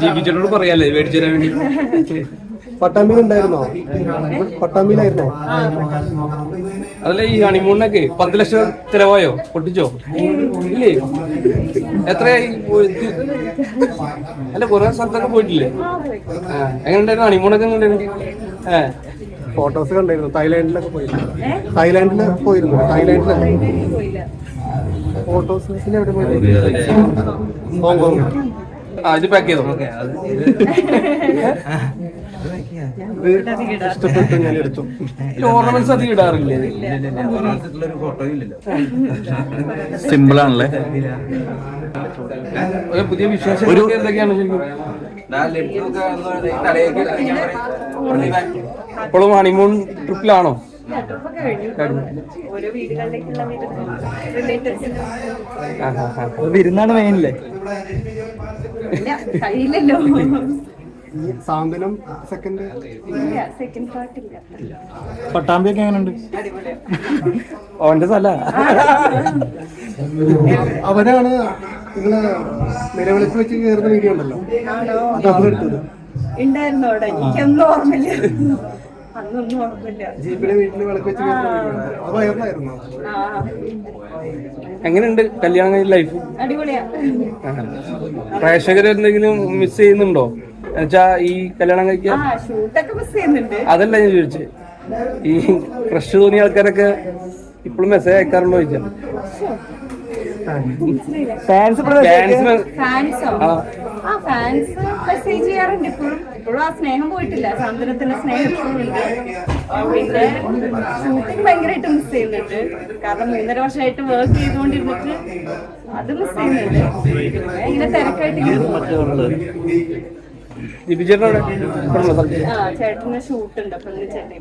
ജീവിച്ചോട് പറയാല്ലേ മേടിച്ചു തരാൻ വേണ്ടി. പട്ടാമ്പിയിൽ ഉണ്ടായിരുന്നോ? പട്ടാമ്പിയിലായിരുന്നോ? അതല്ല, ഈ ഹണിമൂണിനൊക്കെ 10 ലക്ഷം ചെലവായോ? പൊട്ടിച്ചോ? ഇല്ലേ? എത്രയായി പോയിട്ട്? അല്ല, കുറെ സ്ഥലത്തൊക്കെ പോയിട്ടില്ലേ? എങ്ങനെ ഉണ്ടായിരുന്നു ഹണിമൂണൊക്കെ? ഫോട്ടോസ് കണ്ടായിരുന്നു. തായ്ലാൻഡിലൊക്കെ പോയിരുന്നു. തായ്ലാൻഡിലൊക്കെ ഫോട്ടോസ് എവിടെ പോയി? ഹോങ്കോങ്. ഇത് പാക്ക് ചെയ്തോ? ഇഷ്ടപ്പെട്ടു, ഞാൻ എടുത്തു. ഓർണമെന്റ്സ് അധികം ഇടാറില്ലേ? സിമ്പിൾ ആണല്ലേ. പുതിയ വിശേഷം എന്തൊക്കെയാണ് ശരിക്കും? ഇപ്പോഴും ഹണിമൂൺ ട്രിപ്പിലാണോ? വിരുന്നാണ് മെയിനല്ലേ? കഴിയില്ലല്ലോ. സാന്ത്വനം സെക്കൻഡ് പാർട്ട് ഇല്ല. പട്ടാമ്പിയൊക്കെ എങ്ങനെയുണ്ട്? ഓന്റെ സ്ഥല അവരാണ് നിങ്ങള് നിലവിളക്ക് വെച്ച് കയറുന്ന വീഡിയോ ഉണ്ടല്ലോ, അത് അവരെടുത്തത് ഉണ്ടായിരുന്നോ അവിടെ? എനിക്കൊന്നും ഓർമ്മയില്ല, അന്നൊന്നും ഓർമ്മയില്ല. ജീപ്പിലെ വീട്ടിൽ വിളക്ക് വെച്ച് കയറുന്ന വീഡിയോ അത് വയറിലായിരുന്നോ? എങ്ങനെയുണ്ട് കല്യാണം കഴിഞ്ഞ ലൈഫ്? അടിപൊളിയാ. പ്രേക്ഷകർ എന്തെങ്കിലും മിസ് ചെയ്യുന്നുണ്ടോ? എന്നുവെച്ചാ ഈ കല്യാണം കഴിക്കാൻ ഷൂട്ടൊക്കെ മിസ് ചെയ്യുന്നുണ്ട്. അതല്ല ഞാൻ ചോദിച്ചത്, ഈ ക്രഷ് തോന്നിയ ആൾക്കാരൊക്കെ ഇപ്പോഴും മെസ്സേജ് അയക്കാറുണ്ടോ ചോദിച്ചാ? ഫാൻസോ? ആ ഫാൻസ് മെസ്സേജ് ചെയ്യാറുണ്ട്. ഇപ്പോഴും ആ സ്നേഹം പോയിട്ടില്ല. സാന്ത്വനത്തിന്റെ സ്നേഹം ഇപ്പോഴും ഉണ്ട്. പിന്നെ ഷൂട്ടിങ് ഭയങ്കരമായിട്ട് മിസ് ചെയ്യുന്നുണ്ട്. കാരണം 3.5 വർഷമായിട്ട് വർക്ക് ചെയ്തുകൊണ്ടിരുന്നിട്ട് അത് മിസ് ചെയ്യുന്നുണ്ട്. ഇങ്ങനെ തിരക്കായിട്ട് ചേട്ടനോടെ ചേട്ടന് ഷൂട്ടുണ്ട്. അപ്പൊ ചേട്ടൻ